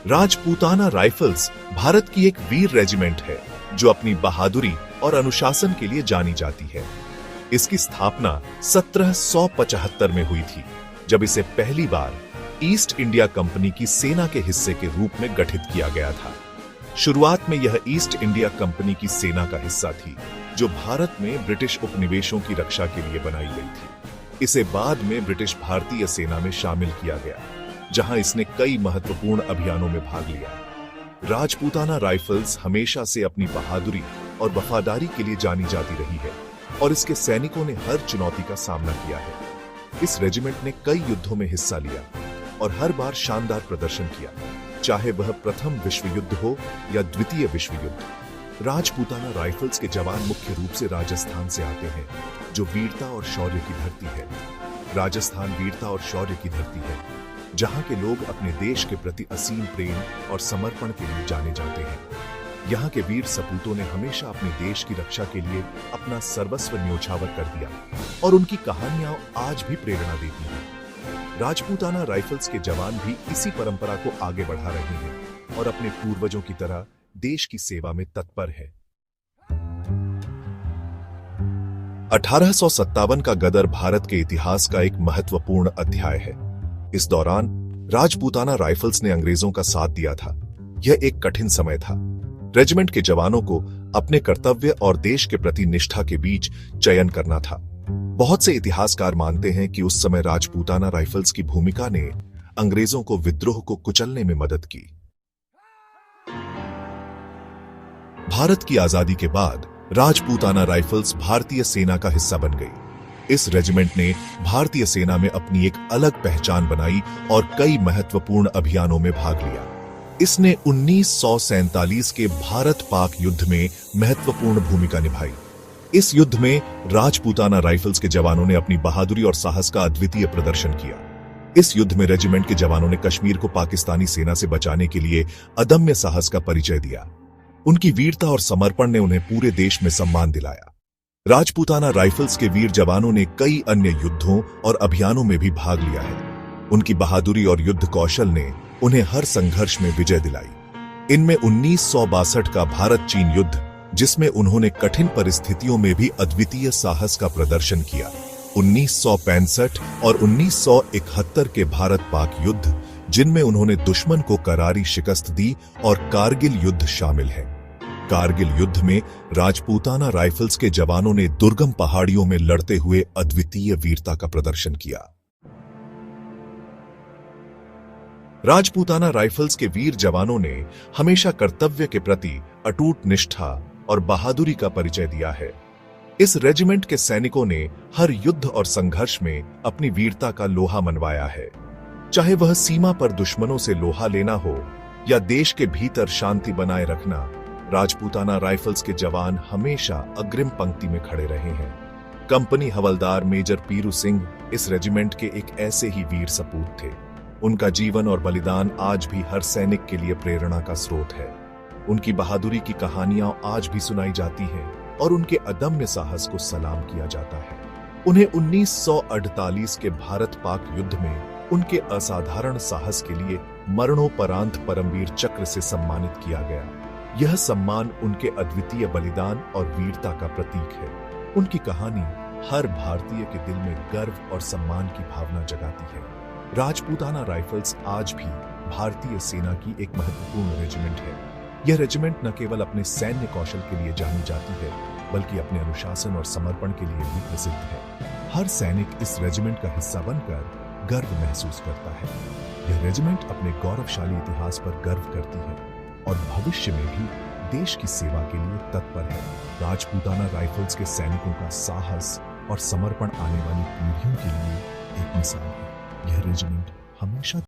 Rajputana rifles Bharat की एक वीर regiment है जो अपनी बहादुरी और अनुशासन के लिए जानी जाती है। इसकी स्थापना 1775 में हुई थी, जब इसे पहली बार ईस्ट इंडिया कंपनी की सेना के हिस्से के रूप में गठित किया गया था। शुरुआत में यह ईस्ट इंडिया कंपनी की सेना का हिस्सा थी, जो भारत में ब्रिटिश उपनिवेशों की रक्षा के लिए बनाई गई थी। इसे बाद में ब्रिटिश भारतीय सेना में शामिल किया गया, जहां इसने कई महत्वपूर्ण अभियानों में भाग लिया। राजपूताना राइफल्स हमेशा से अपनी बहादुरी और वफादारी के लिए जानी जाती रही है और इसके सैनिकों ने हर चुनौती का सामना किया है। इस रेजिमेंट ने कई युद्धों में हिस्सा लिया और हर बार शानदार प्रदर्शन किया, चाहे वह प्रथम विश्व युद्ध हो या द्वितीय विश्व युद्ध। राजपूताना राइफल्स के जवान मुख्य रूप से राजस्थान से आते हैं, जो वीरता और शौर्य की धरती है। राजस्थान वीरता और शौर्य की धरती है, जहां के लोग अपने देश के प्रति असीम प्रेम और समर्पण के लिए जाने जाते हैं। यहाँ के वीर सपूतों ने हमेशा अपने देश की रक्षा के लिए अपना सर्वस्व न्योछावर कर दिया और उनकी कहानियां आज भी प्रेरणा देती हैं। राजपूताना राइफल्स के जवान भी इसी परंपरा को आगे बढ़ा रहे हैं और अपने पूर्वजों की तरह देश की सेवा में तत्पर है। 1857 का गदर भारत के इतिहास का एक महत्वपूर्ण अध्याय है। इस दौरान राजपूताना राइफल्स ने अंग्रेजों का साथ दिया था। यह एक कठिन समय था। रेजिमेंट के जवानों को अपने कर्तव्य और देश के प्रति निष्ठा के बीच चयन करना था। बहुत से इतिहासकार मानते हैं कि उस समय राजपूताना राइफल्स की भूमिका ने अंग्रेजों को विद्रोह को कुचलने में मदद की। भारत की आजादी के बाद राजपूताना राइफल्स भारतीय सेना का हिस्सा बन गई। इस रेजिमेंट ने भारतीय सेना में अपनी एक अलग पहचान बनाई और कई महत्वपूर्ण अभियानों में भाग लिया। इसने 1947 के भारत-पाक युद्ध में महत्वपूर्ण भूमिका निभाई। इस युद्ध में राजपूताना राइफल्स के जवानों ने अपनी बहादुरी और साहस का अद्वितीय प्रदर्शन किया। इस युद्ध में रेजिमेंट के जवानों ने कश्मीर को पाकिस्तानी सेना से बचाने के लिए अदम्य साहस का परिचय दिया। उनकी वीरता और समर्पण ने उन्हें पूरे देश में सम्मान दिलाया। राजपूताना राइफल्स के वीर जवानों ने कई अन्य युद्धों और अभियानों में भी भाग लिया है। उनकी बहादुरी और युद्ध कौशल ने उन्हें हर संघर्ष में विजय दिलाई। इनमें 1962 का भारत चीन युद्ध, जिसमें उन्होंने कठिन परिस्थितियों में भी अद्वितीय साहस का प्रदर्शन किया, 1965 और 1971 के भारत पाक युद्ध, जिनमें उन्होंने दुश्मन को करारी शिकस्त दी, और कारगिल युद्ध शामिल है। कारगिल युद्ध में राजपूताना राइफल्स के जवानों ने दुर्गम पहाड़ियों में लड़ते हुए अद्वितीय वीरता का प्रदर्शन किया। राजपूताना राइफल्स के वीर जवानों ने हमेशा कर्तव्य के प्रति अटूट निष्ठा और बहादुरी का परिचय दिया है। इस रेजिमेंट के सैनिकों ने हर युद्ध और संघर्ष में अपनी वीरता का लोहा मनवाया है, चाहे वह सीमा पर दुश्मनों से लोहा लेना हो या देश के भीतर शांति बनाए रखना। राजपूताना राइफल्स के जवान हमेशा अग्रिम पंक्ति में खड़े रहे हैं। कंपनी हवलदार मेजर पीरू सिंह इस रेजिमेंट के एक ऐसे ही वीर सपूत थे। उनका जीवन और बलिदान आज भी हर सैनिक के लिए प्रेरणा का स्रोत है। उनकी बहादुरी की कहानियां आज भी सुनाई जाती हैं और उनके अदम्य साहस को सलाम किया जाता है। उन्हें 1948 के भारत पाक युद्ध में उनके असाधारण साहस के लिए मरणोपरांत परमवीर चक्र से सम्मानित किया गया। यह सम्मान उनके अद्वितीय बलिदान और वीरता का प्रतीक है। उनकी कहानी हर भारतीय के दिल में गर्व और सम्मान की भावना जगाती है। राजपूताना राइफल्स आज भी भारतीय सेना की एक महत्वपूर्ण रेजिमेंट है। यह रेजिमेंट न केवल अपने सैन्य कौशल के लिए जानी जाती है, बल्कि अपने अनुशासन और समर्पण के लिए भी प्रसिद्ध है। हर सैनिक इस रेजिमेंट का हिस्सा बनकर गर्व महसूस करता है। यह रेजिमेंट अपने गौरवशाली इतिहास पर गर्व करती है और भविष्य में भी देश की सेवा के लिए तत्पर है। राजपूताना राइफल्स के सैनिकों का साहस और समर्पण आने वाली पीढ़ियों के लिए एक मिसाल है। यह रेजिमेंट हमेशा